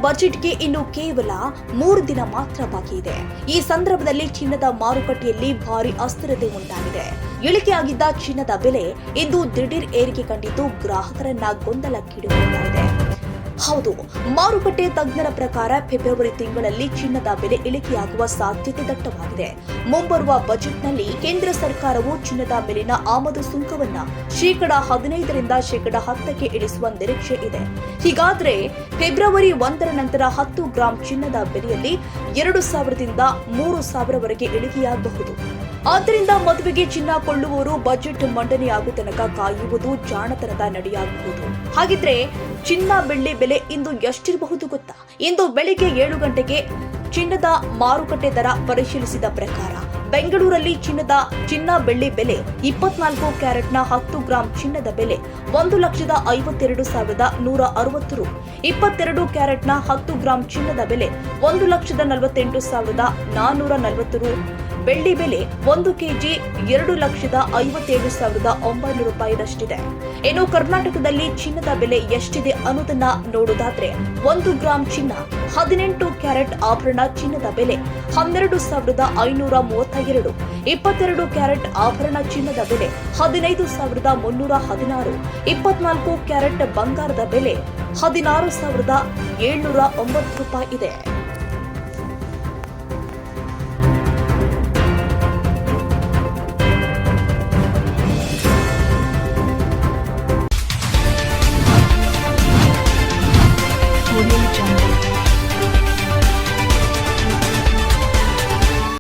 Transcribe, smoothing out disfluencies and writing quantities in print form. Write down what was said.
ಬಜೆಟ್ಗೆ ಇನ್ನು ಕೇವಲ 3 ದಿನ ಮಾತ್ರ ಬಾಕಿ ಇದೆ. ಈ ಸಂದರ್ಭದಲ್ಲಿ ಚಿನ್ನದ ಮಾರುಕಟ್ಟೆಯಲ್ಲಿ ಭಾರಿ ಅಸ್ಥಿರತೆ ಉಂಟಾಗಿದೆ. ಇಳಿಕೆಯಾಗಿದ್ದ ಚಿನ್ನದ ಬೆಲೆ ಇಂದು ದಿಢೀರ್ ಏರಿಕೆ ಕಂಡಿದ್ದು ಗ್ರಾಹಕರನ್ನ ಗೊಂದಲಕ್ಕೀಡುವಂತಾಗಿದೆ. ಹೌದು, ಮಾರುಕಟ್ಟೆ ತಜ್ಞರ ಪ್ರಕಾರ ಫೆಬ್ರವರಿ ತಿಂಗಳಲ್ಲಿ ಚಿನ್ನದ ಬೆಲೆ ಇಳಿಕೆಯಾಗುವ ಸಾಧ್ಯತೆ ದಟ್ಟವಾಗಿದೆ. ಮುಂಬರುವ ಬಜೆಟ್ನಲ್ಲಿ ಕೇಂದ್ರ ಸರ್ಕಾರವು ಚಿನ್ನದ ಮೇಲಿನ ಆಮದು ಸುಂಕವನ್ನ ಶೇಕಡ 15ರಿಂದ ಶೇಕಡ 10ಕ್ಕೆ ಇಳಿಸುವ ನಿರೀಕ್ಷೆ ಇದೆ. ಹೀಗಾದ್ರೆ ಫೆಬ್ರವರಿ 1ರ ನಂತರ 10 ಗ್ರಾಂ ಚಿನ್ನದ ಬೆಲೆಯಲ್ಲಿ 2,000ದಿಂದ 3,000ವರೆಗೆ ಇಳಿಕೆಯಾಗಬಹುದು. ಆದ್ದರಿಂದ ಮದುವೆಗೆ ಚಿನ್ನ ಕೊಳ್ಳುವವರು ಬಜೆಟ್ ಮಂಡನೆಯಾಗುವ ತನಕ ಕಾಯುವುದು ಜಾಣತನದ ನಡೆಯಾಗಬಹುದು. ಹಾಗಿದ್ರೆ ಚಿನ್ನ ಬೆಳ್ಳಿ ಬೆಲೆ ಇಂದು ಎಷ್ಟಿರಬಹುದು ಗೊತ್ತಾ? ಇಂದು ಬೆಳಿಗ್ಗೆ 7 ಗಂಟೆಗೆ ಚಿನ್ನದ ಮಾರುಕಟ್ಟೆ ದರ ಪರಿಶೀಲಿಸಿದ ಪ್ರಕಾರ ಬೆಂಗಳೂರಲ್ಲಿ ಚಿನ್ನ ಬೆಳ್ಳಿ ಬೆಲೆ 24 ಕ್ಯಾರೆಟ್ನ 10 ಗ್ರಾಂ ಚಿನ್ನದ ಬೆಲೆ 1,52,160 ರು, 22 ಕ್ಯಾರೆಟ್ನ 10 ಗ್ರಾಂ ಚಿನ್ನದ ಬೆಲೆ 1,48,440 ರು, ಬೆಳ್ಳಿ ಬೆಲೆ 1 ಕೆಜಿ 2,57,900 ರೂಪಾಯಿಯಷ್ಟಿದೆ. ಇನ್ನು ಕರ್ನಾಟಕದಲ್ಲಿ ಚಿನ್ನದ ಬೆಲೆ ಎಷ್ಟಿದೆ ಅನ್ನೋದನ್ನ ನೋಡೋದಾದ್ರೆ 1 ಗ್ರಾಂ ಚಿನ್ನ 18 ಕ್ಯಾರೆಟ್ ಆಭರಣ ಚಿನ್ನದ ಬೆಲೆ 12,532, 22 ಕ್ಯಾರೆಟ್ ಆಭರಣ ಚಿನ್ನದ ಬೆಲೆ 15,316, 24 ಕ್ಯಾರೆಟ್ ಬಂಗಾರದ ಬೆಲೆ 16,709 ರೂಪಾಯಿ ಇದೆ.